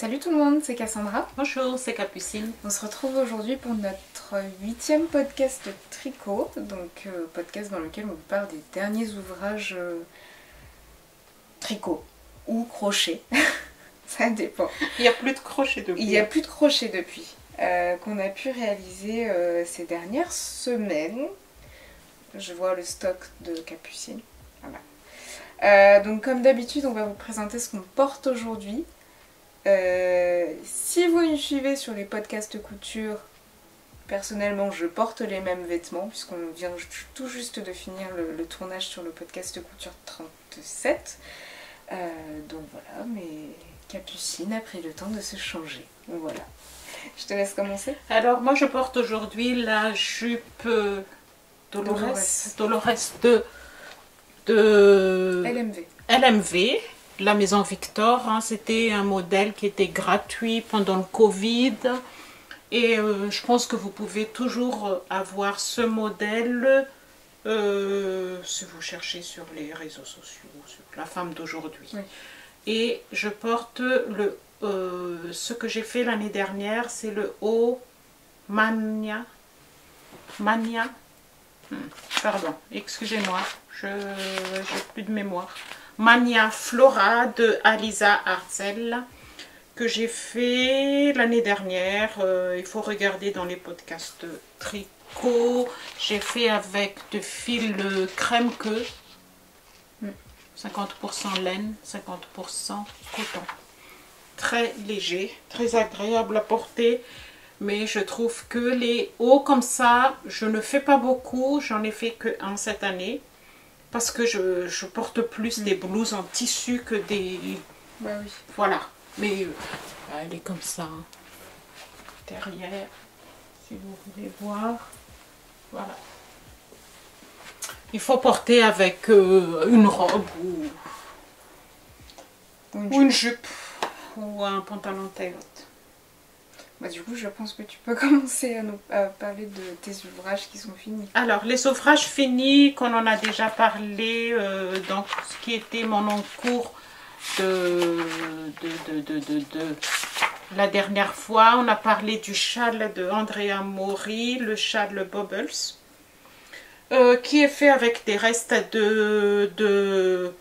Salut tout le monde, c'est Cassandra. Bonjour, c'est Capucine. On se retrouve aujourd'hui pour notre 8e podcast de tricot, donc podcast dans lequel on vous parle des derniers ouvrages tricot ou crochet, ça dépend. Il n'y a plus de crochet depuis. Il n'y a plus de crochet depuis, qu'on a pu réaliser ces dernières semaines. Je vois le stock de Capucine. Voilà. Donc comme d'habitude, on va vous présenter ce qu'on porte aujourd'hui. Si vous nous suivez sur les podcasts couture, personnellement je porte les mêmes vêtements puisqu'on vient tout juste de finir le tournage sur le podcast couture 37. Donc voilà, mais Capucine a pris le temps de se changer. Donc voilà. Je te laisse commencer. Alors moi je porte aujourd'hui la jupe Dolores de LMV. La Maison Victor, hein, c'était un modèle qui était gratuit pendant le Covid et je pense que vous pouvez toujours avoir ce modèle si vous cherchez sur les réseaux sociaux, sur la femme d'aujourd'hui. Oui. Et je porte ce que j'ai fait l'année dernière, c'est le haut Mania. Pardon, excusez-moi, je n'ai plus de mémoire. Mania Flora de Alisa Arzel que j'ai fait l'année dernière. Il faut regarder dans les podcasts tricot. J'ai fait avec de fil crème queue, 50% laine, 50% coton. Très léger, très agréable à porter. Mais je trouve que les hauts comme ça, je ne fais pas beaucoup. J'en ai fait qu'un cette année. Parce que je porte plus des blouses en tissu que des... Bah oui. Voilà. Mais elle est comme ça. Derrière, si vous voulez voir. Voilà. Il faut porter avec une robe ou une jupe ou un pantalon taille haute. Bah, du coup, je pense que tu peux commencer à parler de tes ouvrages qui sont finis. Alors, les ouvrages finis, qu'on en a déjà parlé dans ce qui était mon encours la dernière fois. On a parlé du châle de Andrea Mori, le châle Bubbles, qui est fait avec des restes de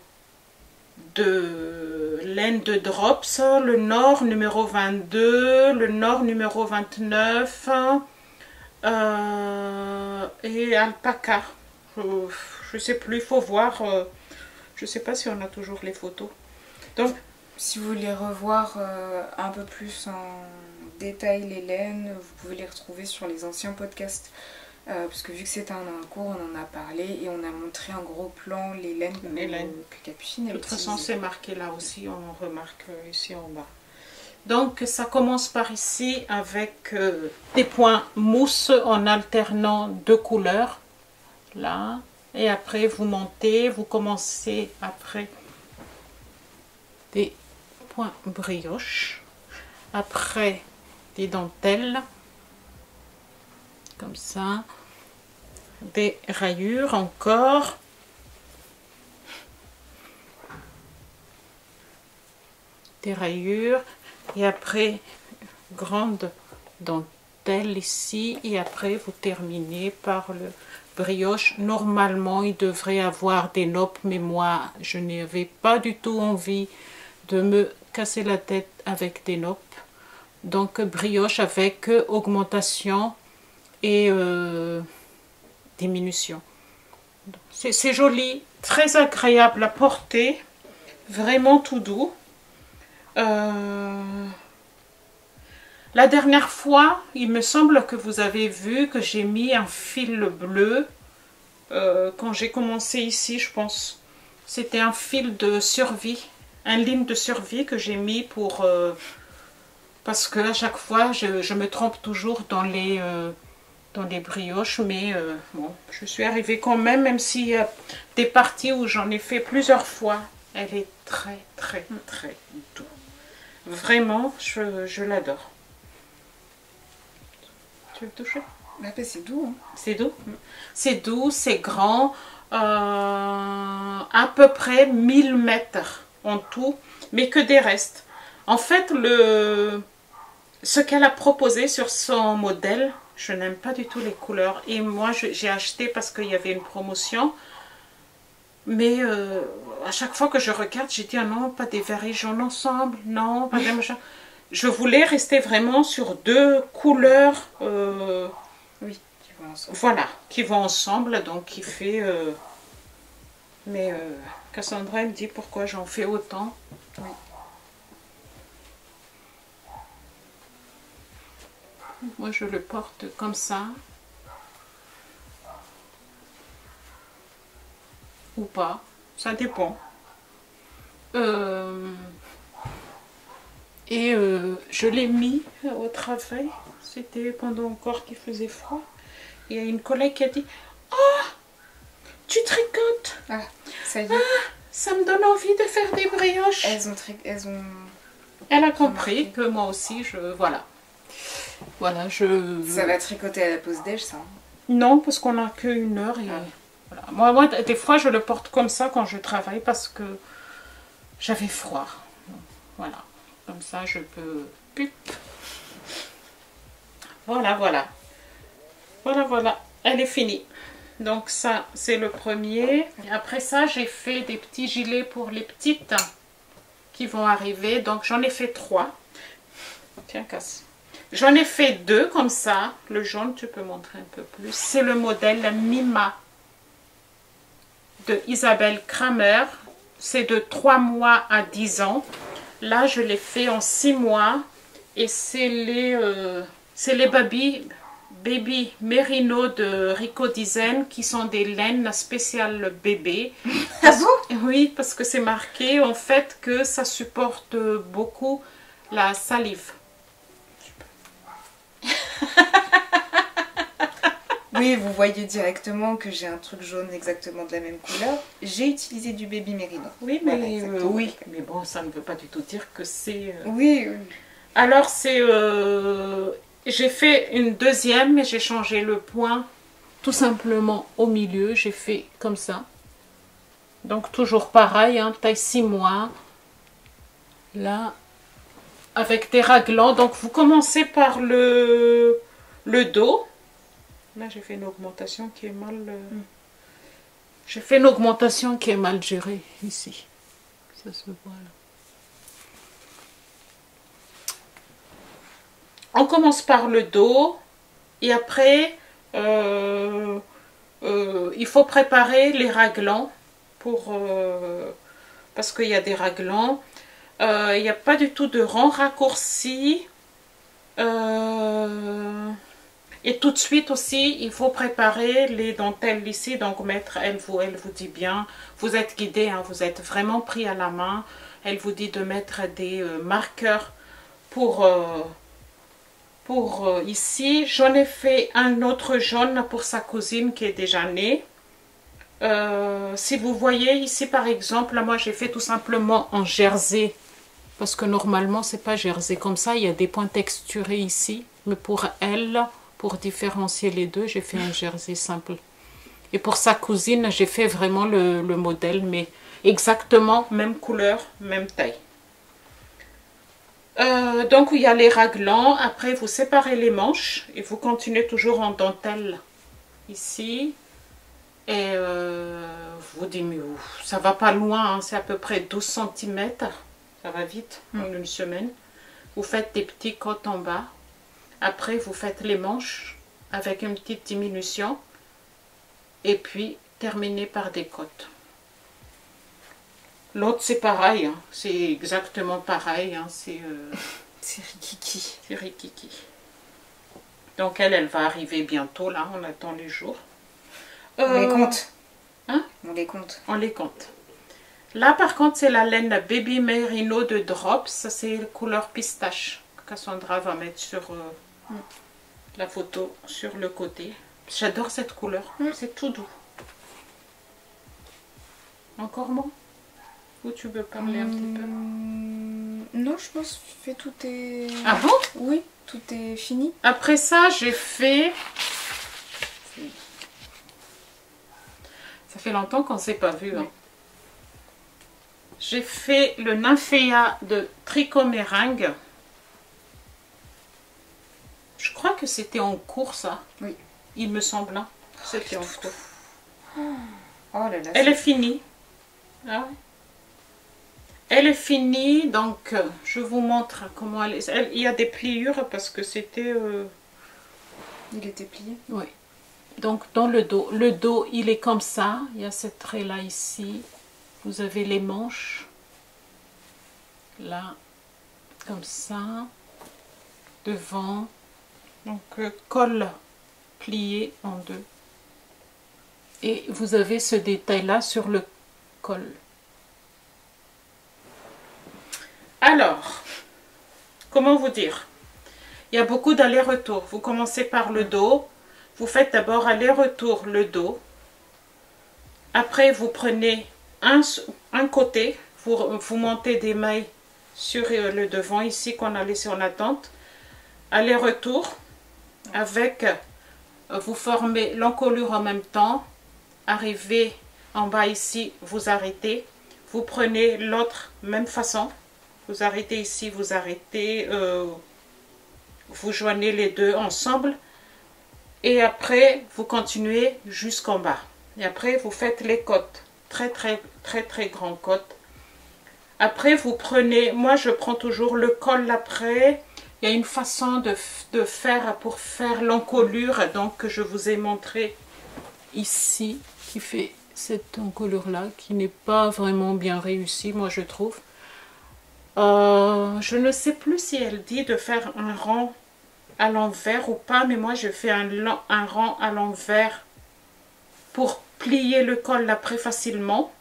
laine de Drops, le nord numéro 22, le nord numéro 29 et alpaca. Je sais plus, il faut voir. Je sais pas si on a toujours les photos. Donc, si vous voulez revoir un peu plus en détail les laines, vous pouvez les retrouver sur les anciens podcasts. Parce que vu que c'était un cours, on en a parlé et on a montré en gros plan les laines que Capucine a utilisées. De toute façon, c'est marqué là aussi, on remarque ici en bas. Donc, ça commence par ici avec des points mousse en alternant deux couleurs. Là. Et après, vous montez, vous commencez après des points brioche. Après, des dentelles. Comme ça, des rayures encore, des rayures et après grande dentelle ici et après vous terminez par le brioche. Normalement il devrait avoir des noppes, mais moi je n'avais pas du tout envie de me casser la tête avec des noppes, donc brioche avec augmentation et diminution. C'est joli, très agréable à porter, vraiment tout doux. La dernière fois, il me semble que vous avez vu que j'ai mis un fil bleu quand j'ai commencé ici, je pense. C'était un fil de survie, un ligne de survie que j'ai mis pour... parce que à chaque fois, je me trompe toujours dans les brioches, mais bon, je suis arrivée quand même, même s'il y a des parties où j'en ai fait plusieurs fois. Elle est très, très, très douce. Vraiment, je l'adore. Tu veux toucher? Bah, c'est doux. Hein. C'est doux. C'est doux, c'est grand. À peu près 1000 mètres en tout, mais que des restes. En fait, ce qu'elle a proposé sur son modèle, je n'aime pas du tout les couleurs. Et moi, j'ai acheté parce qu'il y avait une promotion. Mais à chaque fois que je regarde, j'ai dit, ah non, pas des verts et jaunes ensemble, non, pas des machins. Je voulais rester vraiment sur deux couleurs, Oui, qui vont ensemble. voilà, qui vont ensemble, donc qui fait... mais Cassandra, elle me dit pourquoi j'en fais autant. Oui. Moi, je le porte comme ça. Ou pas, ça dépend. Je l'ai mis au travail. C'était pendant encore qu'il faisait froid. Il y a une collègue qui a dit, oh, tu tricotes. Ah, ça y est. Ah, ça me donne envie de faire des brioches. Elle a compris que moi aussi, voilà. Voilà, Ça va tricoter à la pause déj, ça? Non, parce qu'on n'a qu'une heure. Et... Voilà. Moi, des fois, je le porte comme ça quand je travaille parce que j'avais froid. Voilà. Comme ça, je peux... Pup. Voilà, voilà. Voilà, voilà. Elle est finie. Donc ça, c'est le premier. Et après ça, j'ai fait des petits gilets pour les petites qui vont arriver. Donc j'en ai fait 3. Tiens, casse. J'en ai fait 2 comme ça. Le jaune, tu peux montrer un peu plus. C'est le modèle Mima de Isabelle Kramer. C'est de 3 mois à 10 ans. Là, je l'ai fait en 6 mois. Et c'est les baby Merino de Rico Design qui sont des laines spéciales bébé. Ah bon? Oui, parce que c'est marqué en fait que ça supporte beaucoup la salive. Oui, vous voyez directement que j'ai un truc jaune exactement de la même couleur. J'ai utilisé du baby Merino. Oui, mais Voilà, oui, mais bon, ça ne veut pas du tout dire que c'est... Oui, oui. Alors, c'est... j'ai fait une deuxième, mais j'ai changé le point tout simplement au milieu. J'ai fait comme ça. Donc, toujours pareil, hein, taille 6 mois. Là, avec des raglans. Donc, vous commencez par le dos. Là, j'ai fait une augmentation qui est mal... J'ai fait une augmentation qui est mal gérée ici. Ça se voit là. On commence par le dos et après il faut préparer les raglans parce qu'il y a des raglans. Il n'y a pas du tout de rang raccourci. Et tout de suite aussi, il faut préparer les dentelles ici. Donc maître, elle vous dit bien, vous êtes guidé, hein, vous êtes vraiment pris à la main. Elle vous dit de mettre des marqueurs pour ici. J'en ai fait un autre jaune pour sa cousine qui est déjà née. Si vous voyez ici par exemple, moi j'ai fait tout simplement en jersey. Parce que normalement c'est pas jersey comme ça, il y a des points texturés ici. Mais pour elle, pour différencier les deux, j'ai fait un jersey simple. Et pour sa cousine, j'ai fait vraiment le modèle, mais exactement même couleur, même taille. Donc il y a les raglans, après vous séparez les manches et vous continuez toujours en dentelle ici et vous dites mais ça va pas loin, hein, c'est à peu près 12 cm, ça va vite en une semaine. Vous faites des petits côtes en bas, après vous faites les manches avec une petite diminution et puis terminez par des côtes. L'autre c'est pareil, hein. C'est exactement pareil, hein. C'est rikiki. C'est rikiki. Donc elle va arriver bientôt, là, on attend les jours. On les compte. Hein? On les compte. On les compte. Là par contre c'est la laine Baby Merino de Drops, c'est couleur pistache. Cassandra va mettre sur la photo sur le côté. J'adore cette couleur, c'est tout doux. Encore moins? Ou tu veux parler un petit peu? Non, je pense que tout est... Ah bon? Oui, tout est fini. Après ça, j'ai fait... Ça fait longtemps qu'on ne s'est pas vu. Hein. J'ai fait le Nymphéa de Tricot Meringue. Je crois que c'était en cours, ça. Oui. Il me semble. Hein. C'était en cours. Oh là là. Elle est finie. Ah ouais. Elle est finie, donc je vous montre comment elle est. Il y a des pliures parce que c'était... Il était plié. Oui. Donc dans le dos il est comme ça. Il y a cette trait là ici. Vous avez les manches. Là, comme ça. Devant. Donc col plié en deux. Et vous avez ce détail là sur le col. Alors, comment vous dire? Il y a beaucoup d'allers-retours. Vous commencez par le dos. Vous faites d'abord aller-retour le dos. Après, vous prenez un côté. Vous montez des mailles sur le devant ici qu'on a laissé en attente. Aller-retour. Avec, vous formez l'encolure en même temps. Arrivez en bas ici, vous arrêtez. Vous prenez l'autre, même façon. Vous arrêtez ici, vous arrêtez, vous joignez les deux ensemble et après vous continuez jusqu'en bas. Et après vous faites les côtes, très grand côte. Après vous prenez, moi je prends toujours le col après. Il y a une façon de faire pour faire l'encolure, donc que je vous ai montré ici, qui fait cette encolure là, qui n'est pas vraiment bien réussie, moi je trouve. Je ne sais plus si elle dit de faire un rang à l'envers ou pas, mais moi je fais un rang à l'envers pour plier le col après facilement.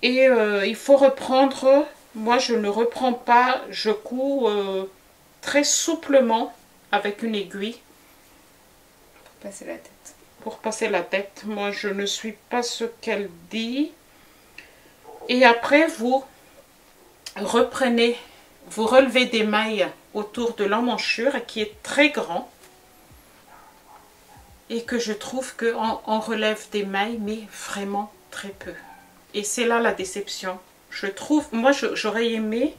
Et il faut reprendre, moi je ne reprends pas, je couds très souplement avec une aiguille. Pour passer la tête. Pour passer la tête, moi je ne suis pas ce qu'elle dit. Et après vous reprenez, vous relevez des mailles autour de l'emmanchure qui est très grand et que je trouve qu'on relève des mailles mais vraiment très peu. Et c'est là la déception. Je trouve, moi j'aurais aimé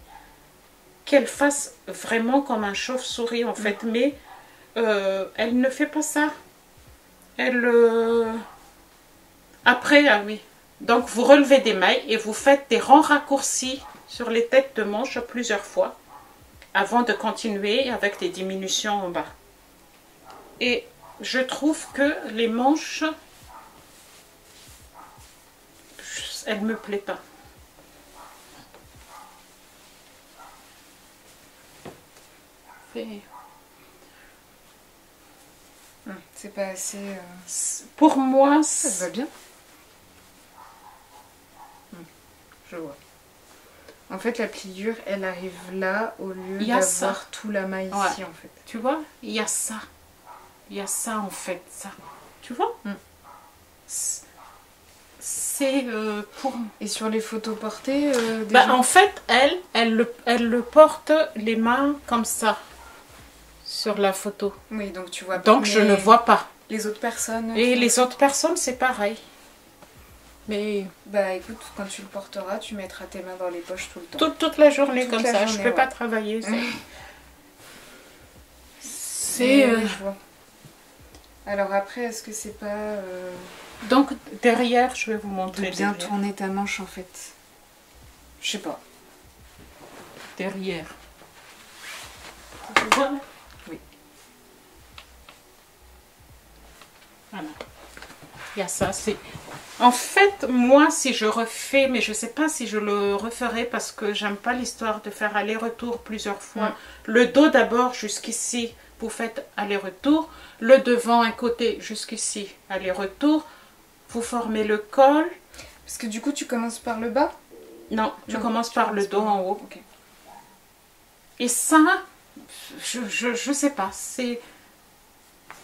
qu'elle fasse vraiment comme un chauve-souris en fait, mais elle ne fait pas ça. Elle... Après, ah oui. Donc vous relevez des mailles et vous faites des rangs raccourcis sur les têtes de manches plusieurs fois avant de continuer avec des diminutions en bas. Et je trouve que les manches, elles ne me plaisent pas. C'est pas assez... Pour moi, ça va bien. Je vois. En fait, la pliure, elle arrive là au lieu d'avoir tout la maille ici, en fait. Tu vois, il y a ça. Il y a ça, en fait, ça. Tu vois C'est pour... Et sur les photos portées en fait, elle le porte les mains comme ça. Sur la photo. Oui, donc tu vois pas. Donc je ne vois pas. Les autres personnes. Et les autres personnes, c'est pareil. Mais... Bah écoute, quand tu le porteras, tu mettras tes mains dans les poches tout le temps. Toute la journée toute comme la ça. Journée, je ne peux pas travailler. C'est... je vois. Alors après, est-ce que c'est pas... Donc derrière, je vais vous montrer. De bien tourner ta manche en fait. Je sais pas. Derrière. Voilà. Oui. Voilà. Il y a ça. C'est... En fait, moi, si je refais, mais je ne sais pas si je le referai parce que j'aime pas l'histoire de faire aller-retour plusieurs fois. Le dos d'abord jusqu'ici, vous faites aller-retour. Le devant, un côté jusqu'ici, aller-retour. Vous formez le col. Parce que du coup, tu commences par le bas? Non, tu commences par le dos en haut. Okay. Et ça, je sais pas, c'est...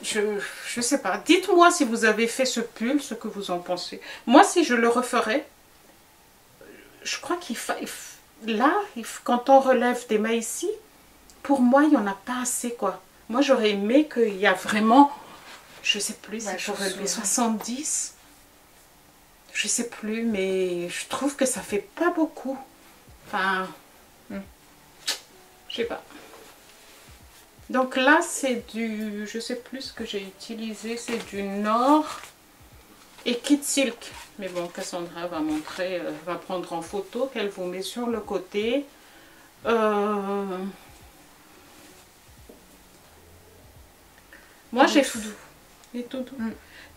Je sais pas. Dites-moi si vous avez fait ce pull, ce que vous en pensez. Moi, si je le referais, je crois qu'il faut... Là, quand on relève des mailles ici, pour moi, il n'y en a pas assez, quoi. Moi, j'aurais aimé qu'il y a vraiment... Je sais plus, c'est pour relever 70. Je sais plus, mais je trouve que ça fait pas beaucoup. Enfin, je sais pas. Donc là, c'est du, je sais plus ce que j'ai utilisé, c'est du Nord et Kid Silk. Mais bon, Cassandra va montrer, va prendre en photo, qu'elle vous met sur le côté. Moi, j'ai tout doux. Et tout doux.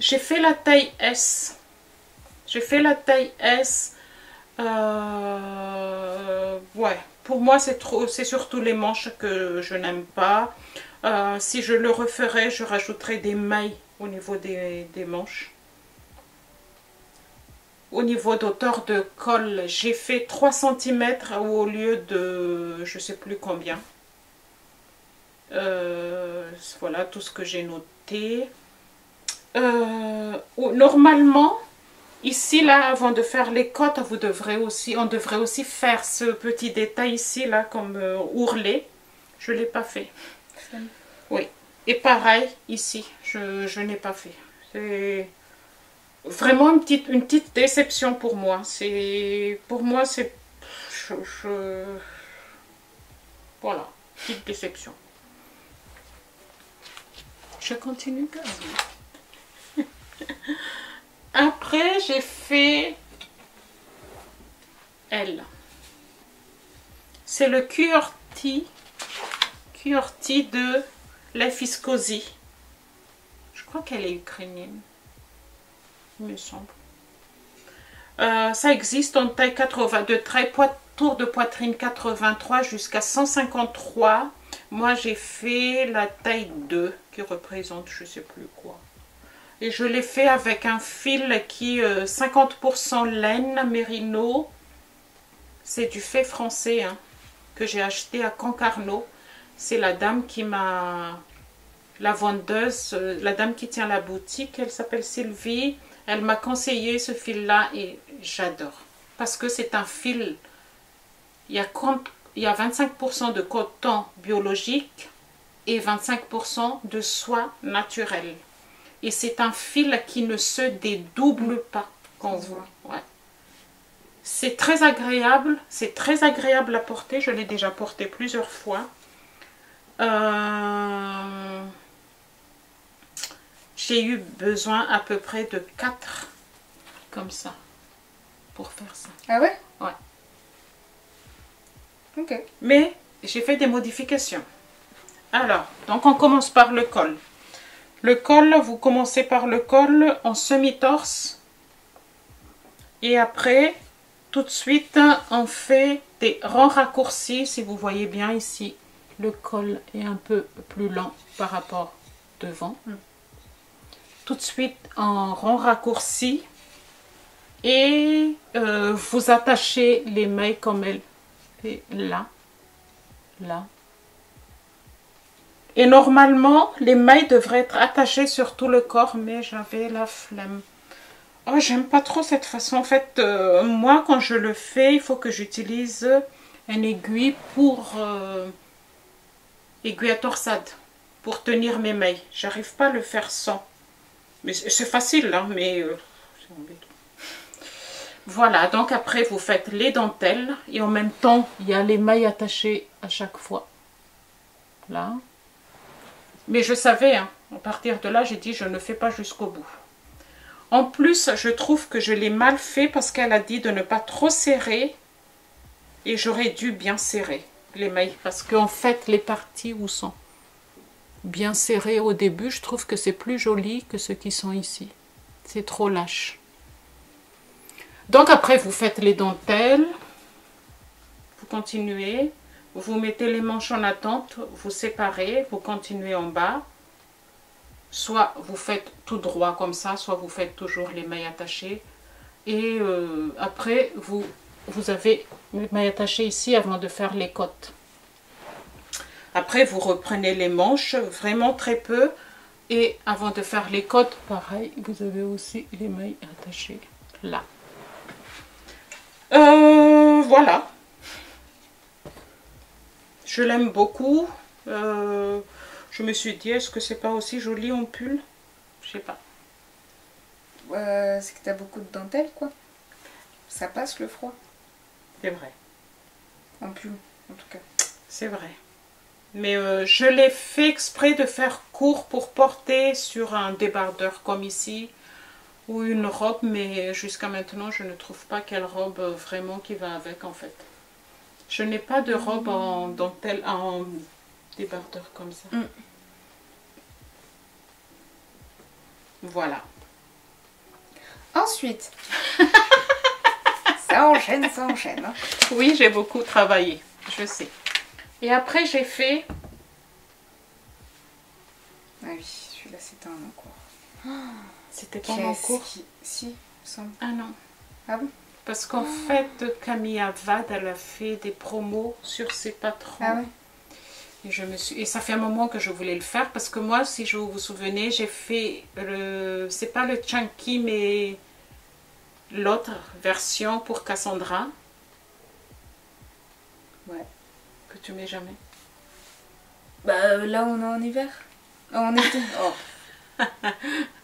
J'ai fait la taille S. J'ai fait la taille S. Ouais, pour moi, c'est trop. C'est surtout les manches que je n'aime pas. Si je le referais, je rajouterais des mailles au niveau des manches. Au niveau d'auteur de col, j'ai fait 3 cm au lieu de je sais plus combien. Voilà tout ce que j'ai noté. Normalement, ici là, avant de faire les côtes, on devrait aussi faire ce petit détail ici là comme ourlet. Je l'ai pas fait. Oui. Et pareil ici, je n'ai pas fait. C'est vraiment une petite déception pour moi. Pour moi c'est voilà, petite déception. Je continue comme ça. Après, j'ai fait elle. C'est le QWERTY de Life is Cozy. Je crois qu'elle est ukrainienne, il me semble. Ça existe en taille 82, tour de poitrine 83 jusqu'à 153. Moi, j'ai fait la taille 2 qui représente je sais plus quoi. Et je l'ai fait avec un fil qui 50% laine mérino. C'est du fait français hein, que j'ai acheté à Concarneau. C'est la dame qui m'a... La vendeuse, la dame qui tient la boutique, elle s'appelle Sylvie. Elle m'a conseillé ce fil-là et j'adore. Parce que c'est un fil... Il y a 25% de coton biologique et 25% de soie naturelle. Et c'est un fil qui ne se dédouble pas. Ouais. C'est très agréable à porter. Je l'ai déjà porté plusieurs fois. J'ai eu besoin à peu près de 4 comme ça pour faire ça. Ah ouais? Ouais. Ok. Mais j'ai fait des modifications. Alors, donc on commence par le col. Le col, vous commencez par le col en semi-torse. Et après, tout de suite, on fait des rangs raccourcis. Si vous voyez bien ici, le col est un peu plus lent par rapport devant. Tout de suite en rang raccourci. Et vous attachez les mailles comme elle est là. Là. Et normalement, les mailles devraient être attachées sur tout le corps, mais j'avais la flemme. Oh, j'aime pas trop cette façon. En fait, moi, quand je le fais, il faut que j'utilise une aiguille pour... aiguille à torsade, pour tenir mes mailles. J'arrive pas à le faire sans. Mais c'est facile, hein, mais... c'est embêtant. Voilà, donc après, vous faites les dentelles. Et en même temps, il y a les mailles attachées à chaque fois. Là. Mais je savais, hein, à partir de là, j'ai dit je ne fais pas jusqu'au bout. En plus, je trouve que je l'ai mal fait parce qu'elle a dit de ne pas trop serrer. Et j'aurais dû bien serrer les mailles. Parce qu'en fait, les parties où sont bien serrées au début, je trouve que c'est plus joli que ceux qui sont ici. C'est trop lâche. Donc après, vous faites les dentelles. Vous continuez. Vous mettez les manches en attente, vous séparez, vous continuez en bas. Soit vous faites tout droit comme ça, soit vous faites toujours les mailles attachées. Et après, vous avez les mailles attachées ici avant de faire les côtes. Après, vous reprenez les manches, vraiment très peu. Et avant de faire les côtes, pareil, vous avez aussi les mailles attachées là. Voilà. Je l'aime beaucoup. Je me suis dit, est-ce que c'est pas aussi joli en pull? Je sais pas. c'est que t'as beaucoup de dentelle, quoi. Ça passe le froid. C'est vrai. En pull, en tout cas. C'est vrai. Mais je l'ai fait exprès de faire court pour porter sur un débardeur comme ici. Ou une robe, mais jusqu'à maintenant, je ne trouve pas quelle robe vraiment qui va avec, en fait. Je n'ai pas de robe en dentelle, en débardeur comme ça. Voilà. Ensuite, ça enchaîne, ça enchaîne. Hein. Oui, j'ai beaucoup travaillé, je sais. Et après, j'ai fait... Ah oui, celui-là, c'était un encours. C'était pas mon cours. Si, il me semble. Ah non. Ah bon? Parce qu'en fait, Camille Avad, elle a fait des promos sur ses patrons. Ah ouais. Et ça fait un moment que je voulais le faire parce que moi, si je vous vous souvenez, j'ai fait le... C'est pas le Chunky, mais l'autre version pour Cassandra. Ouais. Que tu mets jamais. Bah là, on est en hiver. En été. Oh.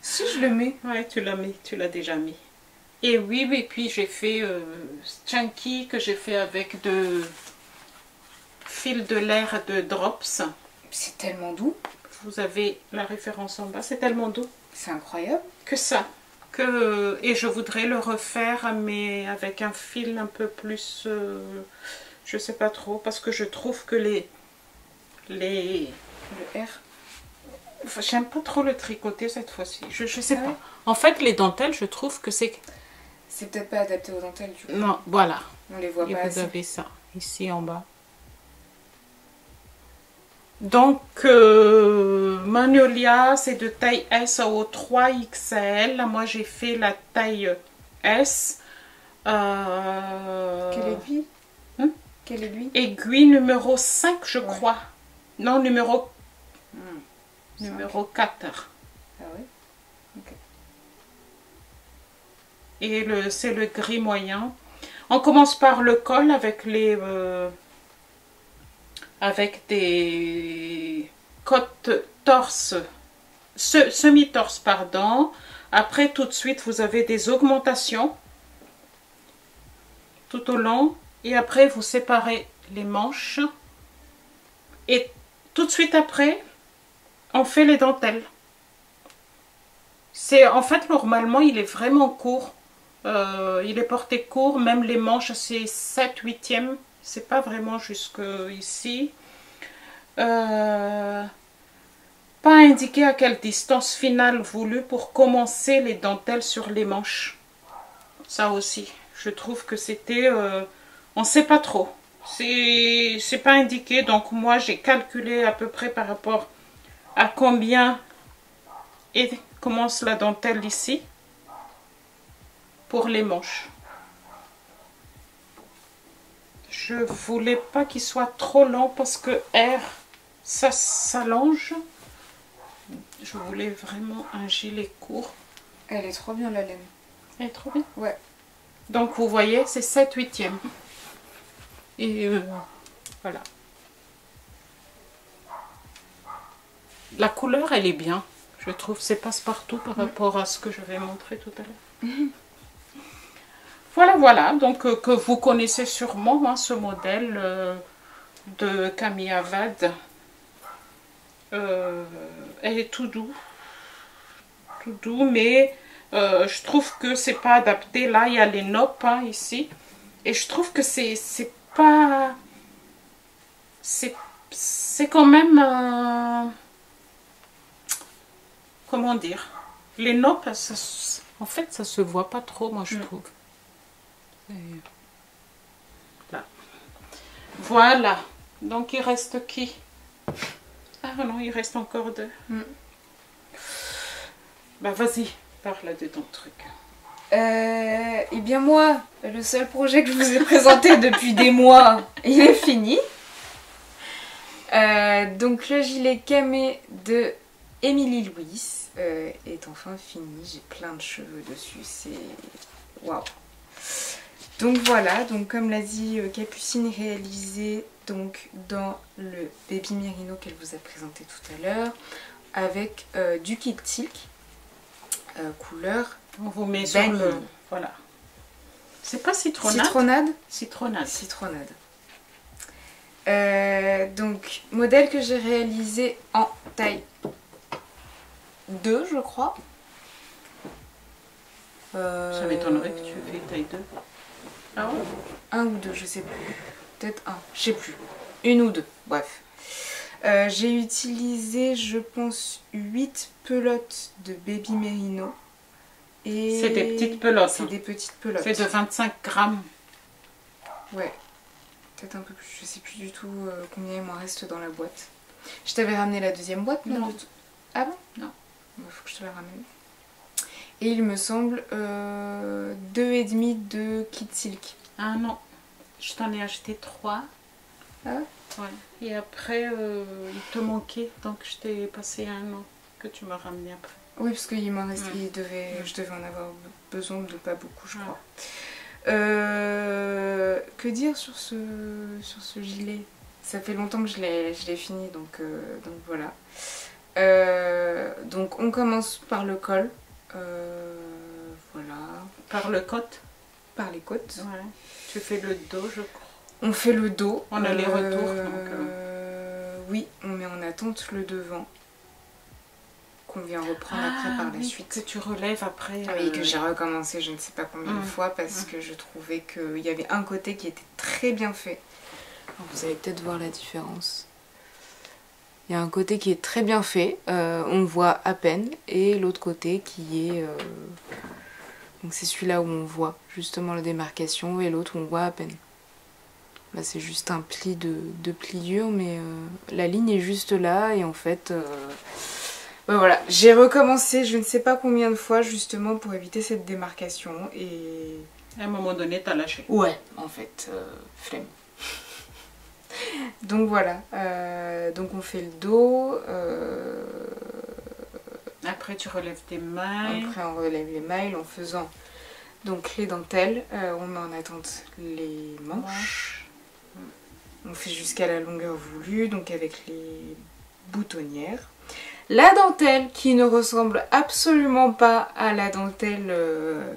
Si je le mets. Ouais, tu l'as mis, tu l'as déjà mis. Et oui, et puis j'ai fait Chunky que j'ai fait avec de fil de l'air de Drops. C'est tellement doux. Vous avez la référence en bas, c'est tellement doux. C'est incroyable. Que ça. Et je voudrais le refaire, mais avec un fil un peu plus... je sais pas trop, parce que je trouve que le R. Enfin, j'aime pas trop le tricoter cette fois-ci. Je sais pas. Ouais. En fait, les dentelles, je trouve que c'est... C'est peut-être pas adapté aux dentelles, du coup. Non, voilà. On les voit et pas vous assez. Avez ça, ici en bas. Donc, Magnolia, c'est de taille S au 3XL. Moi, j'ai fait la taille S. Quelle aiguille? Quelle aiguille? Aiguille numéro 5, je crois. Non, numéro 4. Ah oui? Ok. Et c'est le gris moyen. On commence par le col avec les... avec des côtes torse, semi-torse, pardon. Après, tout de suite, vous avez des augmentations tout au long. Et après, vous séparez les manches. Et tout de suite après, on fait les dentelles. En fait, normalement, il est vraiment court. Il est porté court. Même les manches, c'est 7/8e. C'est pas vraiment jusque ici. Pas indiqué à quelle distance finale voulue pour commencer les dentelles sur les manches. Ça aussi, je trouve que c'était... on sait pas trop. C'est pas indiqué, donc moi j'ai calculé à peu près par rapport à combien et commence la dentelle ici pour les manches. Je voulais pas qu'il soit trop long parce que R, ça s'allonge. Je voulais vraiment un gilet court. Elle est trop bien, la laine. Elle est trop bien. Ouais. Donc vous voyez, c'est 7/8e. Et voilà. La couleur, elle est bien. Je trouve c'est passe-partout par rapport à ce que je vais montrer tout à l'heure. Voilà, voilà. Donc que vous connaissez sûrement hein, ce modèle de Camille Avad. Elle est tout doux. Tout doux, mais je trouve que c'est pas adapté. Là, il y a les noppes hein, ici. Et je trouve que c'est pas... C'est quand même... comment dire? Les noppes, en fait, ça se voit pas trop, moi, je trouve. Là. Voilà. Donc, il reste qui? Ah non, il reste encore deux. Bah, vas-y, parle de ton truc. Eh bien moi, le seul projet que je vous ai présenté depuis des mois, il est fini. Donc le gilet camé de Émilie Louis est enfin fini. J'ai plein de cheveux dessus, c'est waouh. Donc voilà, donc comme l'a dit Capucine, réalisé donc dans le Baby Merino qu'elle vous a présenté tout à l'heure, avec du kit silk. couleur On vous met sur vanille. le... Voilà. C'est pas citronade? Citronade. Citronade. Citronade. Donc, modèle que j'ai réalisé en taille 2, je crois. Ça m'étonnerait que tu fais taille 2. Ah ouais? 1 ou 2, je sais plus. Peut-être 1, je sais plus. 1 ou 2, bref. J'ai utilisé, je pense, 8 pelotes de Baby Merino. C'est des petites pelotes. C'est des petites pelotes. C'est de 25 grammes. Ouais. Peut-être un peu plus. Je sais plus du tout combien il m'en reste dans la boîte. Je t'avais ramené la deuxième boîte, non? Ah bon? Non. Il faut que je te la ramène. Et il me semble 2,5 de Kid Silk. Ah non. Je t'en ai acheté 3. Ah ouais? Ouais. Et après, il te manquait. Donc je t'ai passé un an que tu m'as ramené après. Oui, parce qu'il m'en reste. Je devais en avoir besoin de pas beaucoup, je crois. Que dire sur ce gilet? Ça fait longtemps que je l'ai fini, donc voilà. Donc on commence par le col. Voilà. Par le côte? Par les côtes. Ouais. Tu fais le dos, je crois. On fait le dos. On a les retours. Oui, on met en attente le devant. Qu'on vient reprendre après par la suite. Que tu relèves après. Oui, que j'ai recommencé je ne sais pas combien de fois parce que je trouvais qu'il y avait un côté qui était très bien fait. Alors, vous allez peut-être voir la différence. Il y a un côté qui est très bien fait, on voit à peine, et l'autre côté qui est... Donc c'est celui-là où on voit justement la démarcation et l'autre où on voit à peine. Là c'est juste un pli de pliure, mais la ligne est juste là et en fait... voilà, j'ai recommencé je ne sais pas combien de fois justement pour éviter cette démarcation et... À un moment donné, t'as lâché. Ouais, en fait, flemme. Donc voilà, donc on fait le dos. Après tu relèves tes mailles. Après on relève les mailles en faisant donc les dentelles. On met en attente les manches. On fait jusqu'à la longueur voulue, donc avec les boutonnières. La dentelle qui ne ressemble absolument pas à la dentelle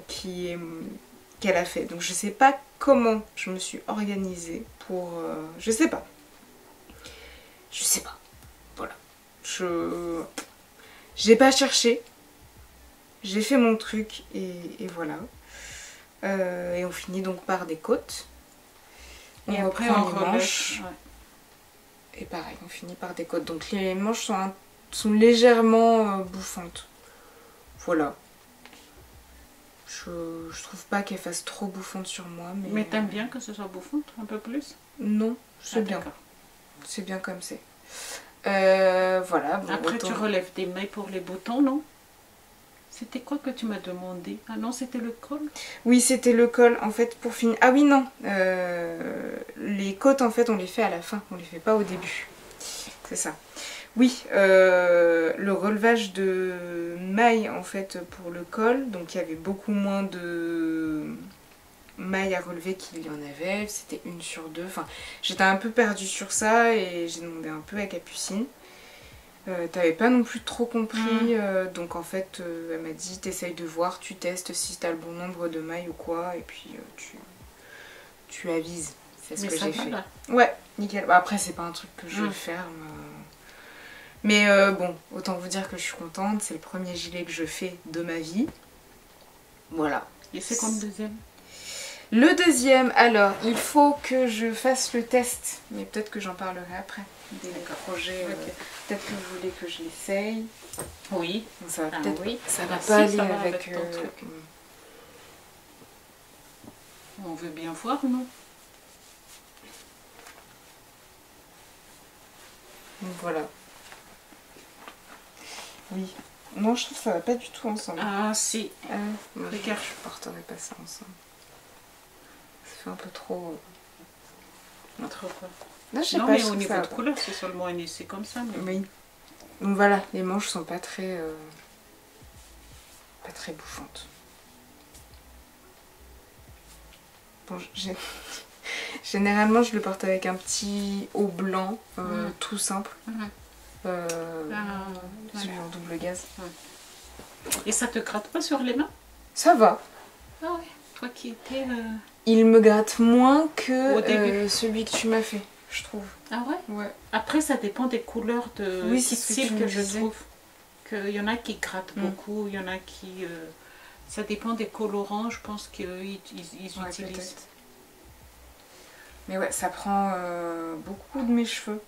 qu'elle a fait. Donc je sais pas comment je me suis organisée pour... je sais pas. Je sais pas. Voilà. J'ai pas cherché. J'ai fait mon truc et voilà. Et on finit donc par des côtes. Et après on relève. Manches. Ouais. Et pareil, on finit par des côtes. Donc les manches sont légèrement bouffantes. Voilà. Je trouve pas qu'elle fasse trop bouffante sur moi. Mais t'aimes bien que ce soit bouffante un peu plus? Non, c'est bien. C'est bien comme c'est. Voilà. Bon, après tu relèves tes mailles pour les boutons, non? C'était quoi que tu m'as demandé? Ah non, c'était le col? Oui, c'était le col en fait pour finir. Ah oui, non. Les côtes en fait on les fait à la fin, on les fait pas au début. C'est ça. Oui, le relevage de mailles en fait pour le col, donc il y avait beaucoup moins de mailles à relever qu'il y en avait, c'était 1 sur 2, enfin j'étais un peu perdue sur ça et j'ai demandé un peu à Capucine. T'avais pas non plus trop compris, donc en fait elle m'a dit t'essayes de voir, tu testes si t'as le bon nombre de mailles ou quoi, et puis tu avises. C'est ce que j'ai fait. Ouais, nickel. Bah, après c'est pas un truc que je vais faire. Mais bon, autant vous dire que je suis contente, c'est le premier gilet que je fais de ma vie. Voilà. Et c'est comme deuxième? Le deuxième, alors, il faut que je fasse le test, mais peut-être que j'en parlerai après. Des projets, peut-être que vous voulez que je l'essaye. Oui. Donc, ça va peut-être ça va si, pas aller ça va avec ton truc. On veut bien voir, non? Donc voilà. Oui. Non, je trouve que ça va pas du tout ensemble. Ah si. Regarde, je porterai pas ça ensemble. Ça fait un peu trop... Trop quoi? Non, je sais non pas, mais au niveau de couleur, c'est seulement un essai comme ça. Mais... Oui. Donc voilà, les manches sont pas très bouffantes. Bon, généralement, je le porte avec un petit haut blanc, tout simple. Celui en double gaz. Et ça te gratte pas sur les mains? Ça va. Ah ouais, toi qui étais... Il me gratte moins que Au début. celui que tu m'as fait, je trouve. Ah ouais? Ouais. Après, ça dépend des couleurs de Oui, c'est ce que tu cils me que je disais. trouve. Qu'il y en a qui grattent beaucoup, il y en a qui... ça dépend des colorants, je pense qu'ils Ouais, utilisent. peut-être. Mais ouais, ça prend beaucoup de mes cheveux.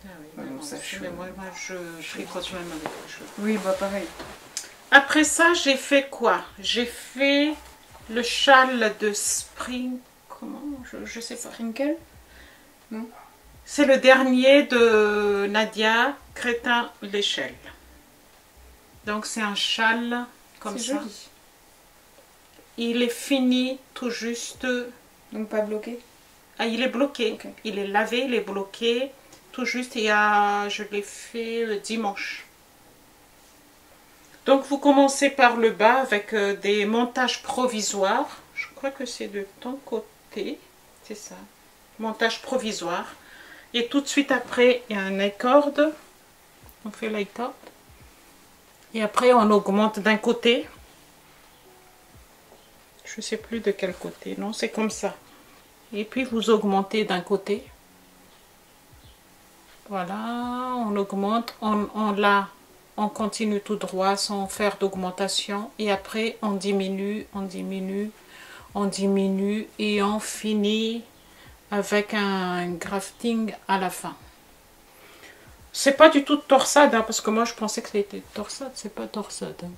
Ah oui, Ouais, mais bon, ça, mais moi je tricote même avec les cheveux. Oui, bah pareil. Après ça, j'ai fait quoi? J'ai fait le châle de Spring... Comment? Je sais pas. Sprinkle? Non. C'est le dernier de Nadia Crétin-Léchelle. Donc c'est un châle comme C'est ça. joli. Il est fini tout juste. Donc pas bloqué? Ah, il est bloqué. Ok. Il est lavé, il est bloqué. Tout juste, je l'ai fait dimanche. Donc vous commencez par le bas avec des montages provisoires. Je crois que c'est de ton côté. C'est ça. Montage provisoire. Et tout de suite après, il y a un I-cord. On fait l'I-cord. Et après, on augmente d'un côté. Je ne sais plus de quel côté. Non, c'est comme ça. Et puis, vous augmentez d'un côté. Voilà, on augmente. On continue tout droit sans faire d'augmentation. Et après, on diminue, on diminue, on diminue. Et on finit avec un grafting à la fin. C'est pas du tout de torsade, hein, parce que moi je pensais que c'était torsade, c'est pas torsade. Hein.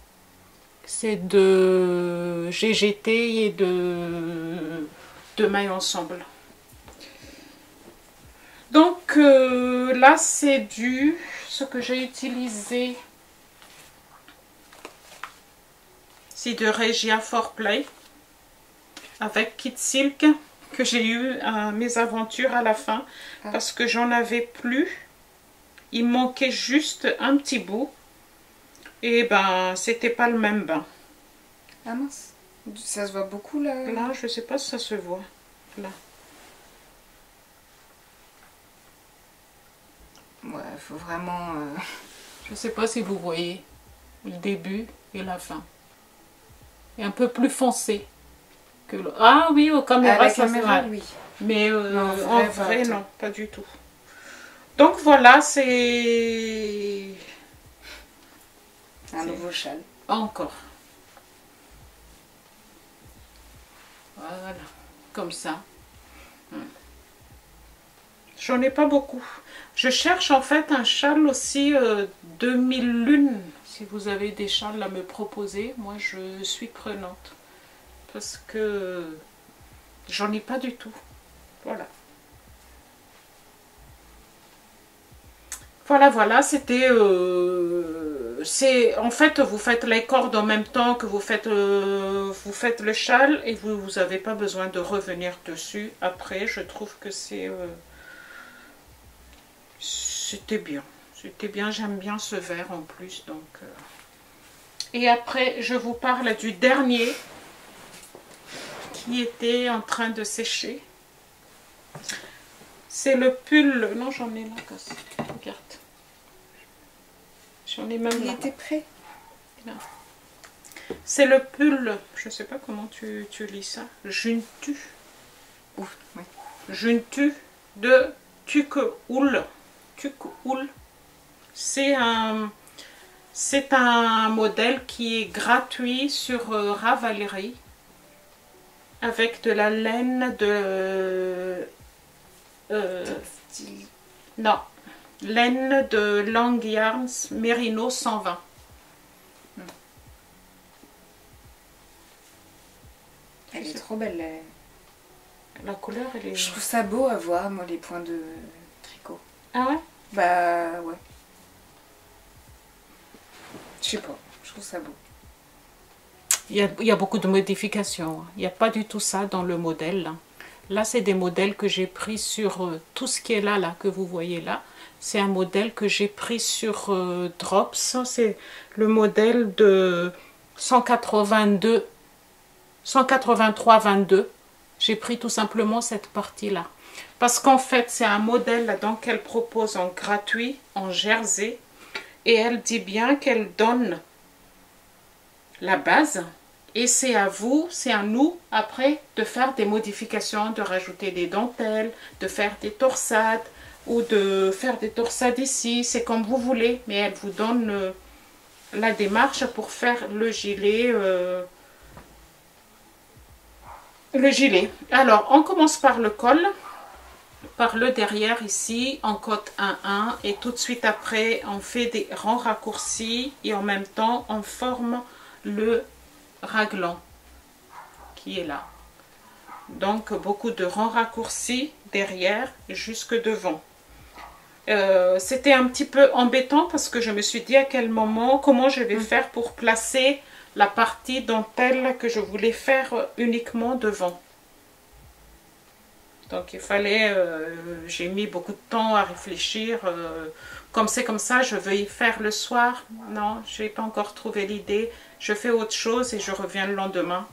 C'est de GGT et de mailles ensemble. Donc là c'est ce que j'ai utilisé, c'est de Regia 4Play avec Kit Silk que j'ai eu à mes aventures à la fin parce que j'en avais plus. Il manquait juste un petit bout. Et ben, c'était pas le même bain. Ah mince. Ça se voit beaucoup là? Là, je sais pas si ça se voit. Là. Ouais, faut vraiment... Je sais pas si vous voyez le début et la fin. Et un peu plus foncé que le... Ah oui, aux caméras, à la ça caméra, se voit. oui. Mais Non, en vrai, non, pas du tout. Donc voilà, c'est... Un nouveau châle. Encore. Voilà, comme ça. J'en ai pas beaucoup. Je cherche en fait un châle aussi 2000 lunes. Si vous avez des châles à me proposer, moi je suis prenante. Parce que j'en ai pas du tout. Voilà. Voilà, c'était... en fait, vous faites les cordes en même temps que vous faites le châle et vous n'avez pas besoin de revenir dessus. Après, je trouve que c'était bien. C'était bien, j'aime bien ce vert en plus. Donc, Et après, je vous parle du dernier qui était en train de sécher. C'est le pull... Non, j'en ai là, casse. Regarde. J'en ai même Il là. était prêt. C'est le pull, je sais pas comment tu lis ça. Juntu. Ouf, oui. Juntu de Tukehoul. Tukehoul. C'est un modèle qui est gratuit sur Ravelry avec de la laine de... non. Laine de Long Yarns Merino 120. Elle est trop belle. La couleur, elle est... Je trouve ça beau à voir, moi, les points de tricot. Ah ouais? Bah, ouais. Je sais pas, je trouve ça beau. Il y a beaucoup de modifications. Il n'y a pas du tout ça dans le modèle. Là, c'est des modèles que j'ai pris sur tout ce qui est là, que vous voyez là. C'est un modèle que j'ai pris sur Drops. C'est le modèle de 183-22. J'ai pris tout simplement cette partie-là. Parce qu'en fait, c'est un modèle qu'elle propose en gratuit, en jersey. Et elle dit bien qu'elle donne la base. Et c'est à vous, c'est à nous, après, de faire des modifications, de rajouter des dentelles, de faire des torsades, ou de faire des torsades ici. C'est comme vous voulez, mais elle vous donne la démarche pour faire le gilet. Alors, on commence par le col, par le derrière ici, on cote 1-1. Et tout de suite après, on fait des rangs raccourcis. Et en même temps, on forme le raglan qui est là. Donc beaucoup de rangs raccourcis derrière jusque devant. C'était un petit peu embêtant parce que je me suis dit à quel moment, comment je vais faire pour placer la partie dentelle que je voulais faire uniquement devant. Donc il fallait, j'ai mis beaucoup de temps à réfléchir. Comme c'est comme ça, je veux y faire le soir. Non, je n'ai pas encore trouvé l'idée. Je fais autre chose et je reviens le lendemain.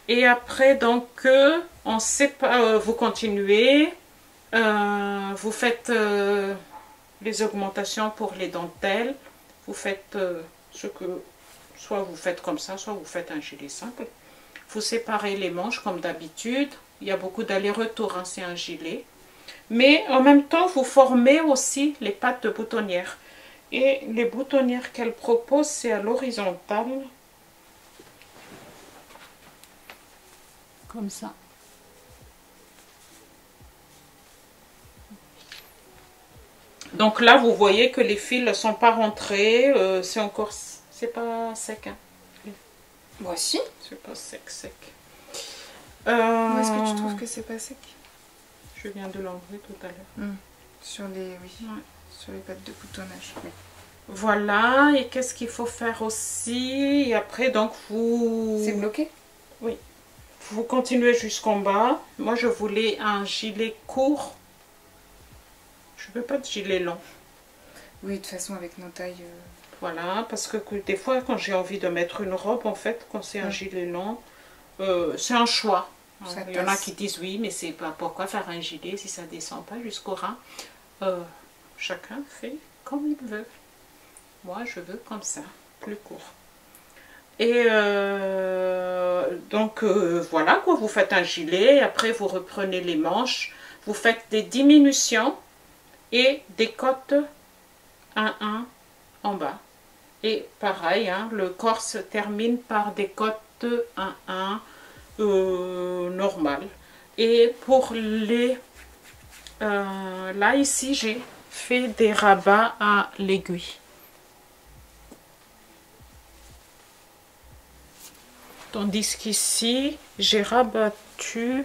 Et après, donc, on sait pas, vous continuez. Vous faites les augmentations pour les dentelles. Vous faites ce que... Soit vous faites comme ça, soit vous faites un gilet simple. Vous séparez les manches comme d'habitude. Il y a beaucoup d'allers-retours, hein, c'est un gilet. Mais en même temps, vous formez aussi les pattes de boutonnière. Et les boutonnières qu'elle propose, c'est à l'horizontale. Comme ça. Donc là, vous voyez que les fils ne sont pas rentrés. C'est encore... C'est pas sec, hein. Moi aussi. C'est pas sec. Où est-ce que tu trouves que c'est pas sec? Je viens de l'enlever tout à l'heure. Sur les... Oui. Ouais. Sur les pattes de boutonnage. Oui. Voilà. Et qu'est-ce qu'il faut faire aussi? Et après, donc, vous... C'est bloqué? Oui. Vous continuez jusqu'en bas. Moi, je voulais un gilet court. Je veux pas de gilet long. Oui, de toute façon, avec nos tailles... Voilà, parce que des fois, quand j'ai envie de mettre une robe, en fait, quand c'est un gilet long, c'est un choix. Il y en a qui disent oui, mais c'est pas pourquoi faire un gilet si ça descend pas jusqu'au rein. Chacun fait comme il veut. Moi, je veux comme ça, plus court. Et donc, voilà, quoi, vous faites un gilet, après vous reprenez les manches, vous faites des diminutions et des cotes 1-1 en bas. Et pareil, hein, le corps se termine par des cotes 1-1 normales. Et pour les... là, ici, j'ai fait des rabats à l'aiguille. Tandis qu'ici, j'ai rabattu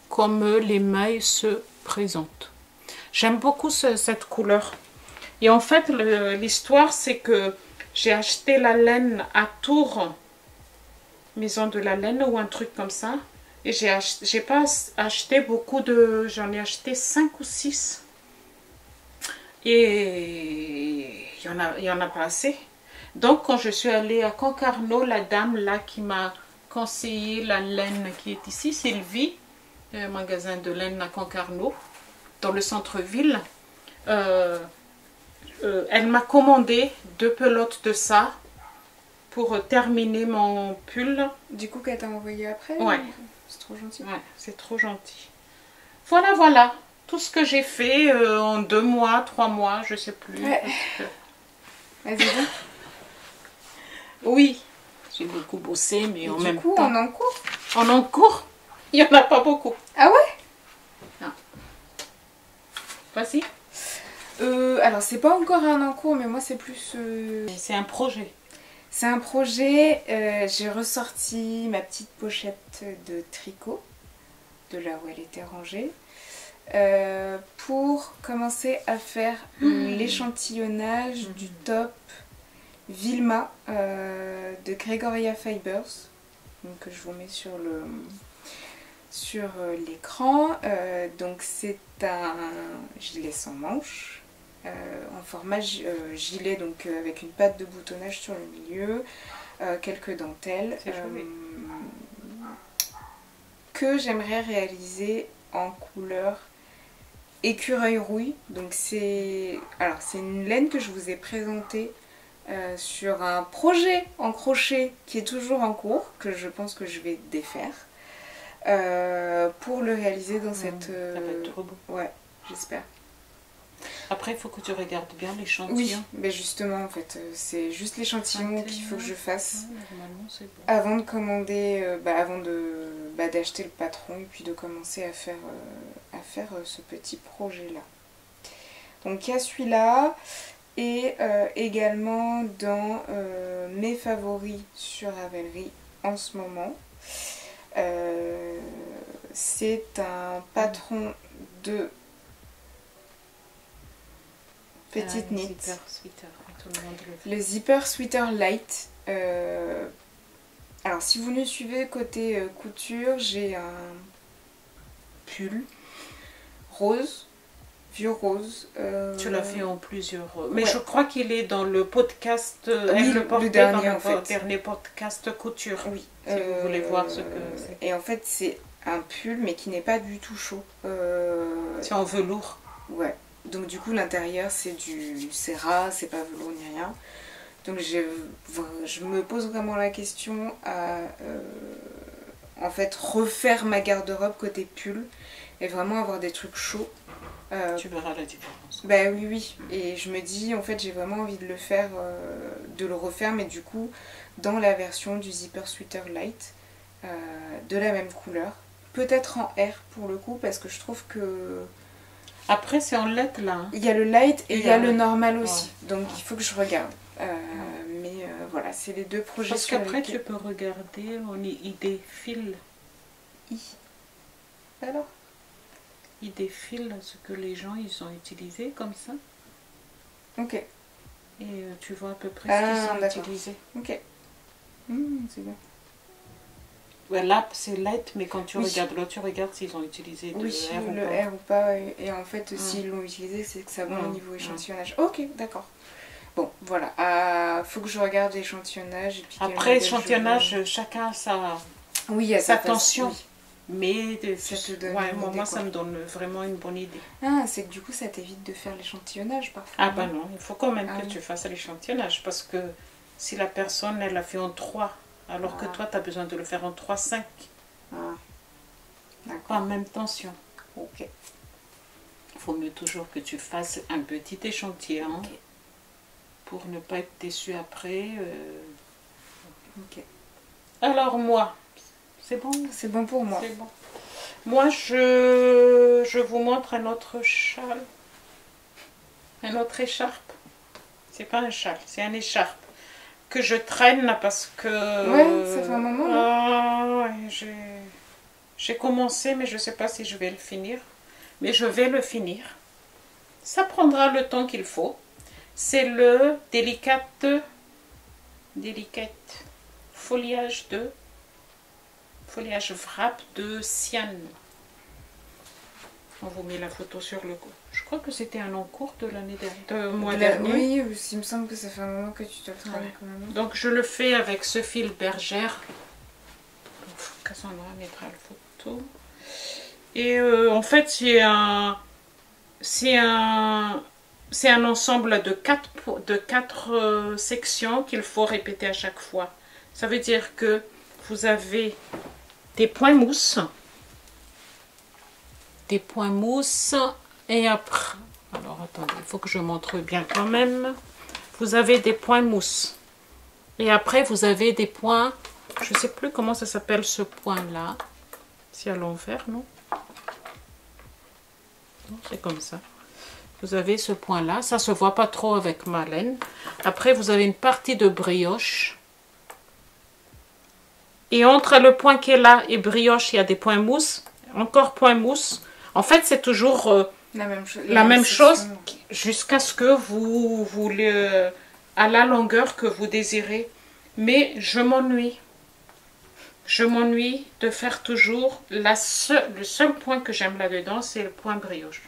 comme les mailles se présentent. J'aime beaucoup cette couleur. Et en fait, l'histoire, c'est que j'ai acheté la laine à Tours, Maison de la Laine ou un truc comme ça. Et j'ai pas acheté beaucoup de... J'en ai acheté 5 ou 6. Et il y en a pas assez. Donc, quand je suis allée à Concarneau, la dame là qui m'a conseillé la laine qui est ici, Sylvie, un magasin de laine à Concarneau, dans le centre-ville, elle m'a commandé 2 pelotes de ça pour terminer mon pull. Du coup, qu'elle t'a envoyé après? Ouais. C'est trop gentil. Ouais, c'est trop gentil. Voilà, voilà. Tout ce que j'ai fait en 2 mois, 3 mois, je sais plus. Ouais. Vas-y, dis. Oui, j'ai beaucoup bossé, mais en même temps... en encours? En encours, il n'y en a pas beaucoup. Ah ouais? Non. Vas-y. Alors, c'est pas encore un encours, mais moi, c'est plus... C'est un projet. C'est un projet. J'ai ressorti ma petite pochette de tricot, de là où elle était rangée, pour commencer à faire l'échantillonnage du top Vilma de Gregoria Fibers. Donc, je vous mets sur l'écran. Donc, c'est un gilet sans manches. En format gilet, donc avec une patte de boutonnage sur le milieu, quelques dentelles, que j'aimerais réaliser en couleur écureuil rouille. Donc c'est une laine que je vous ai présentée sur un projet en crochet qui est toujours en cours, que je pense que je vais défaire, pour le réaliser dans cette... Ça va être trop beau. Ouais, j'espère. Après, il faut que tu regardes bien l'échantillon. Oui, mais justement, en fait, c'est juste l'échantillon qu'il faut que je fasse Normalement, c'est bon. avant de commander, avant d'acheter le patron et puis de commencer à faire ce petit projet-là. Donc, il y a celui-là et également dans mes favoris sur Ravelry en ce moment. C'est un patron de petite knit. Zipper sweater, tout le monde le fait. Le Zipper Sweater Light. Alors, si vous nous suivez côté couture, j'ai un pull rose, vieux rose. Tu l'as fait en plusieurs. Mais je crois qu'il est dans le podcast. Oui, elle le le portait dernier, dans le en fait. dernier podcast couture. Oui. Si vous voulez voir ce que c'est. Et en fait, c'est un pull, mais qui n'est pas du tout chaud. C'est en velours. Ouais. Donc du coup, l'intérieur, c'est ras, c'est pas velours ni rien. Donc je me pose vraiment la question à en fait refaire ma garde-robe côté pull et vraiment avoir des trucs chauds. Tu verras la différence. Bah oui, oui. Et je me dis, en fait, j'ai vraiment envie de le faire, de le refaire, mais du coup, dans la version du Zipper Sweater Light, de la même couleur. Peut-être en R pour le coup, parce que je trouve que... Après, c'est en lettres là. Hein. Il y a le light et il y a le normal aussi. Ouais. Donc il faut que je regarde. Mais voilà, c'est les deux projets. Parce qu'après, lesquels... tu peux regarder, on est idée fil. Alors Idée fil, ce que les gens ils ont utilisé comme ça. Ok. Et tu vois à peu près ce qu'ils ont utilisé. Ok. C'est bien. Ouais, là, c'est light, mais quand tu Oui. regardes l'autre, tu regardes s'ils ont utilisé Oui, R le ou pas. R ou pas. Et en fait, s'ils l'ont utilisé, c'est que ça va au niveau échantillonnage. Ok, d'accord. Bon, voilà. Faut que je regarde l'échantillonnage. Après, échantillonnage, chacun a sa, oui, il y a sa tension. Oui. Mais Ça te donne ouais, une moi, idée, ça me donne vraiment une bonne idée. Ah, c'est que du coup, ça t'évite de faire l'échantillonnage parfois. Ah bah non, il faut quand même que oui. tu fasses l'échantillonnage. Parce que si la personne, elle l'a fait en 3, alors que toi, tu as besoin de le faire en 3-5. D'accord. Pas en même tension. Ok. Il faut mieux toujours que tu fasses un petit échantillon pour ne pas être déçu après. Ok. Alors moi, c'est bon? C'est bon pour moi. C'est bon. Moi, je vous montre un autre châle. Un autre écharpe. C'est pas un châle, c'est un écharpe. Que je traîne parce que... Ouais, ça fait un moment. Ouais, j'ai commencé, mais je ne sais pas si je vais le finir. Mais je vais le finir. Ça prendra le temps qu'il faut. C'est le délicate foliage wrap de Sian. On vous met la photo sur le coup. Je crois que c'était un encours de l'année dernière, mois dernier. Oui, il me semble que ça fait un moment que tu te travailles quand même. Donc je le fais avec ce fil bergère. Cassandra mettra la photo. Et en fait c'est un ensemble de 4 sections qu'il faut répéter à chaque fois. Ça veut dire que vous avez des points mousse. Et après, alors attendez, il faut que je montre bien quand même. Vous avez des points mousse. Et après, vous avez des points, je ne sais plus comment ça s'appelle ce point-là. C'est à l'envers, non? Non, c'est comme ça. Vous avez ce point-là. Ça ne se voit pas trop avec ma laine. Après, vous avez une partie de brioche. Et entre le point qui est là et brioche, il y a des points mousse. Encore point mousse. En fait, c'est toujours la même chose jusqu'à ce que vous voulez à la longueur que vous désirez. Mais je m'ennuie. Je m'ennuie de faire toujours le seul point que j'aime là-dedans, c'est le point brioche.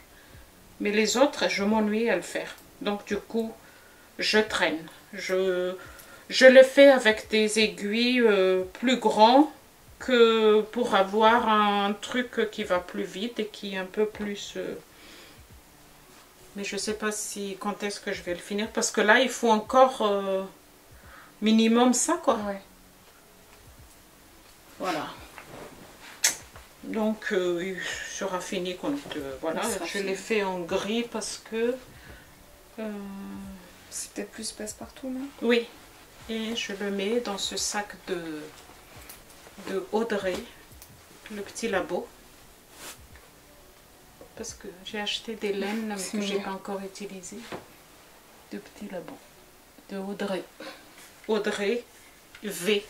Mais les autres, je m'ennuie à le faire. Donc du coup, je traîne. Je le fais avec des aiguilles plus grands que pour avoir un truc qui va plus vite et qui est un peu plus Mais je sais pas si quand est-ce que je vais le finir. Parce que là, il faut encore minimum ça, quoi. Ouais. Voilà. Donc, il sera fini quand... voilà, je l'ai fait en gris parce que... c'est peut-être plus passe-partout, là. Oui. Et je le mets dans ce sac de Audrey, le petit labo. Parce que j'ai acheté des laines que je n'ai pas encore utilisées. De petits labos. De Audrey. Audrey V.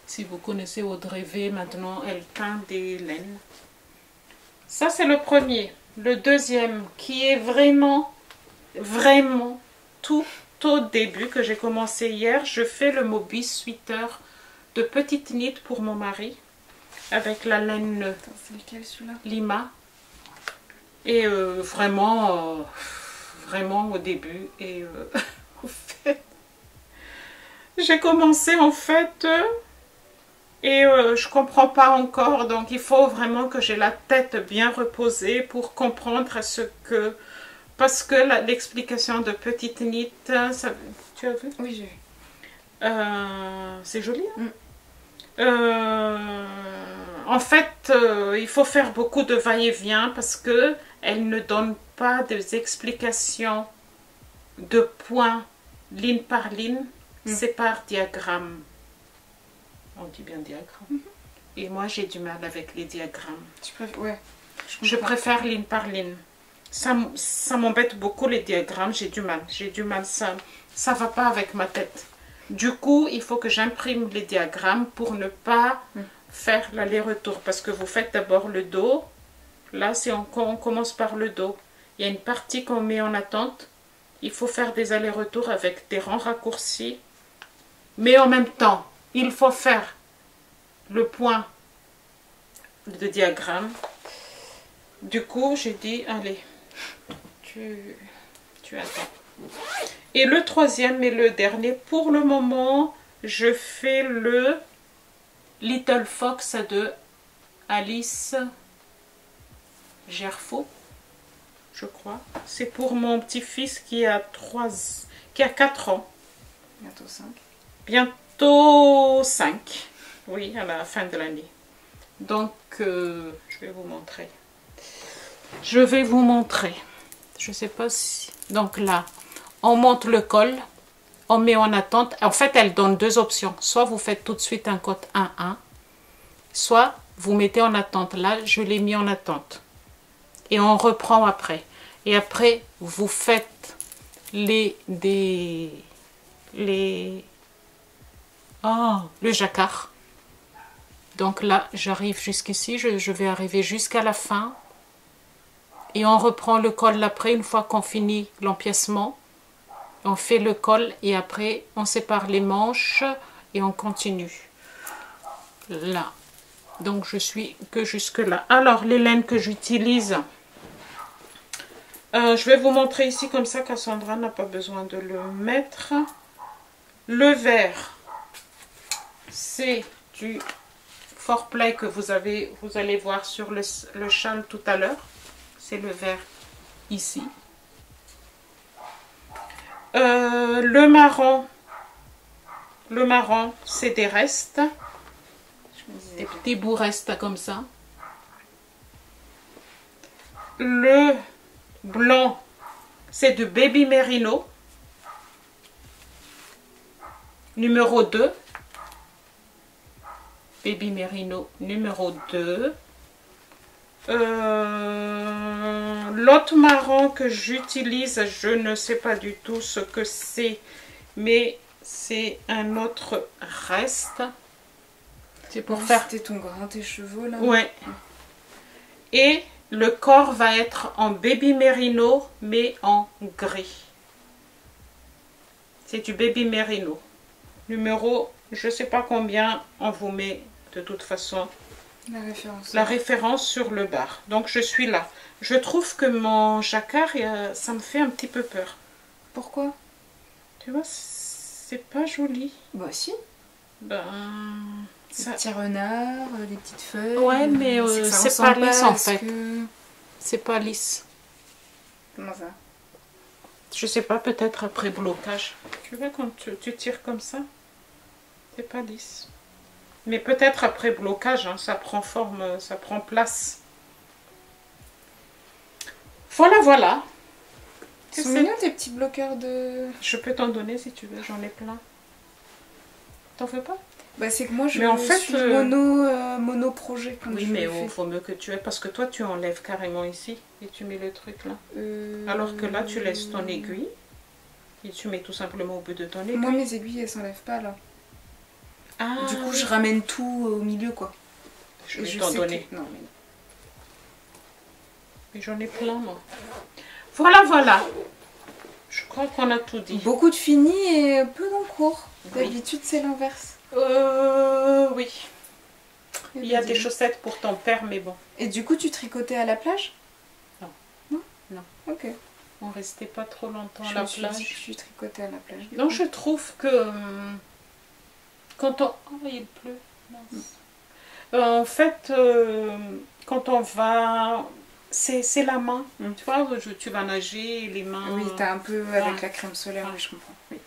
Si vous connaissez Audrey V, maintenant elle teint des laines. Ça c'est le premier. Le deuxième qui est vraiment tout au début que j'ai commencé hier. Je fais le Moby Sweater de petite nid pour mon mari. Avec la laine c'est lequel celui-là? Lima. Et vraiment au début. Et en fait, j'ai commencé en fait et je comprends pas encore. Donc il faut vraiment que j'ai la tête bien reposée pour comprendre ce que... Parce que l'explication de petite nid, ça, tu as vu? Oui, j'ai vu. C'est joli, hein? En fait, il faut faire beaucoup de va-et-vient parce que elle ne donne pas des explications de points ligne par ligne, c'est par diagramme. On dit bien diagramme. Et moi, j'ai du mal avec les diagrammes. Ouais, je préfère ligne par ligne. Ça m'embête beaucoup les diagrammes, j'ai du mal. Ça va pas avec ma tête. Du coup, il faut que j'imprime les diagrammes pour ne pas faire l'aller-retour. Parce que vous faites d'abord le dos. Là, on commence par le dos. Il y a une partie qu'on met en attente. Il faut faire des allers-retours avec des rangs raccourcis. Mais en même temps, il faut faire le point de diagramme. Du coup, j'ai dit, allez, tu attends. Et le troisième et le dernier, pour le moment, je fais le Little Fox de Alice Gerfaux, je crois. C'est pour mon petit-fils qui a 4 ans. Bientôt 5. Bientôt 5. Oui, à la fin de l'année. Donc, je vais vous montrer. Je ne sais pas si... Donc là, on monte le col. On met en attente. En fait, elle donne deux options. Soit vous faites tout de suite un code 1-1. Soit vous mettez en attente. Là, je l'ai mis en attente. Et on reprend après. Et après, vous faites le jacquard. Donc là, j'arrive jusqu'ici. Je vais arriver jusqu'à la fin. Et on reprend le col après, une fois qu'on finit l'empiècement. On fait le col et après, on sépare les manches et on continue. Là. Donc, je suis que jusque là. Alors, les laines que j'utilise... je vais vous montrer ici, comme ça, Cassandra n'a pas besoin de le mettre. Le vert, c'est du Foreplay que vous allez voir sur le châle tout à l'heure. C'est le vert ici. Le marron, c'est des restes. Des petits bouts restes comme ça. Le blanc, c'est du Baby Merino. Numéro 2. Baby Merino numéro 2. L'autre marron que j'utilise, je ne sais pas du tout ce que c'est, mais c'est un autre reste. C'est pour faire... C'était ton grand tes cheveux là. Ouais. Et le corps va être en Baby Merino, mais en gris. C'est du Baby Merino. Numéro, je ne sais pas combien, on vous met de toute façon la référence sur le bar. Donc je suis là. Je trouve que mon jacquard, ça me fait un petit peu peur. Pourquoi? Tu vois, c'est pas joli. Bah si. Ben... Des petits renards, des petites feuilles. Ouais, mais c'est pas lisse en fait. Que... C'est pas lisse. Comment ça? Je sais pas, peut-être après blocage. Tu vois, quand tu tires comme ça, c'est pas lisse. Mais peut-être après blocage, hein, ça prend forme, ça prend place. Voilà, voilà. Ils sont mignons tes petits bloqueurs de... Je peux t'en donner si tu veux, j'en ai plein. T'en veux pas? Bah c'est que moi je en fait, suis mono projet. Oui, mais il faut mieux que tu aies, parce que toi tu enlèves carrément ici et tu mets le truc là. Alors que là tu laisses ton aiguille et tu mets tout simplement au bout de ton aiguille. Moi mes aiguilles elles s'enlèvent pas là. Ah, du coup je ramène tout au milieu quoi. Je vais t'en donner. Non, mais j'en ai plein moi. Voilà, voilà. Je crois qu'on a tout dit. Beaucoup de fini et peu d'encours. Oui. D'habitude c'est l'inverse. Oui. Il y a des chaussettes pour ton père, mais bon. Et du coup tu tricotais à la plage? Non. Non? Non. Ok. On restait pas trop longtemps à la plage. Je suis tricotée à la plage. Non, je trouve que quand on... Oh, il pleut. En fait, quand on va... C'est la main. Tu vois, tu vas nager, les mains... Oui, t'as un peu avec la crème solaire, oui, je comprends. Oui.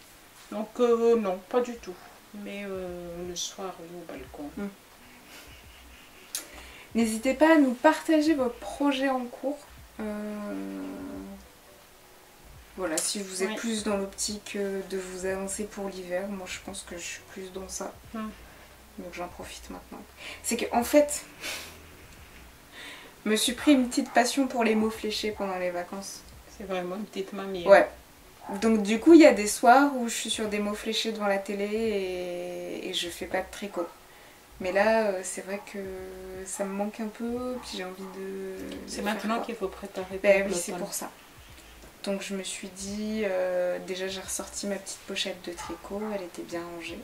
Donc, non, pas du tout. Mais le soir, oui, au balcon. N'hésitez pas à nous partager vos projets en cours. Voilà, si vous êtes plus dans l'optique de vous avancer pour l'hiver, moi je pense que je suis plus dans ça. Donc j'en profite maintenant. C'est qu'en fait, je me suis pris une petite passion pour les mots fléchés pendant les vacances. C'est vraiment une petite mamie. Ouais. Donc du coup, il y a des soirs où je suis sur des mots fléchés devant la télé et je fais pas de tricot. Mais là, c'est vrai que ça me manque un peu, puis j'ai envie de... C'est maintenant qu'il faut préparer. Ben oui, c'est pour ça. Donc je me suis dit, déjà j'ai ressorti ma petite pochette de tricot, elle était bien rangée.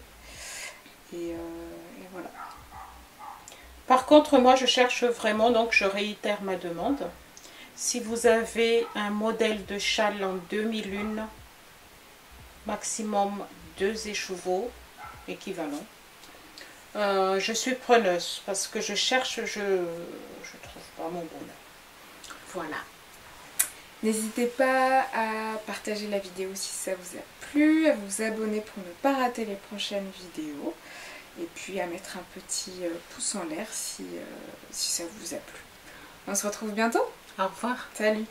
Et voilà. Par contre, moi je cherche vraiment, donc je réitère ma demande. Si vous avez un modèle de châle en 2001, maximum 2 écheveaux équivalents, je suis preneuse parce que je cherche, je trouve pas mon bonheur. Voilà. N'hésitez pas à partager la vidéo si ça vous a plu, à vous abonner pour ne pas rater les prochaines vidéos et puis à mettre un petit pouce en l'air si ça vous a plu. On se retrouve bientôt. Au revoir. Salut.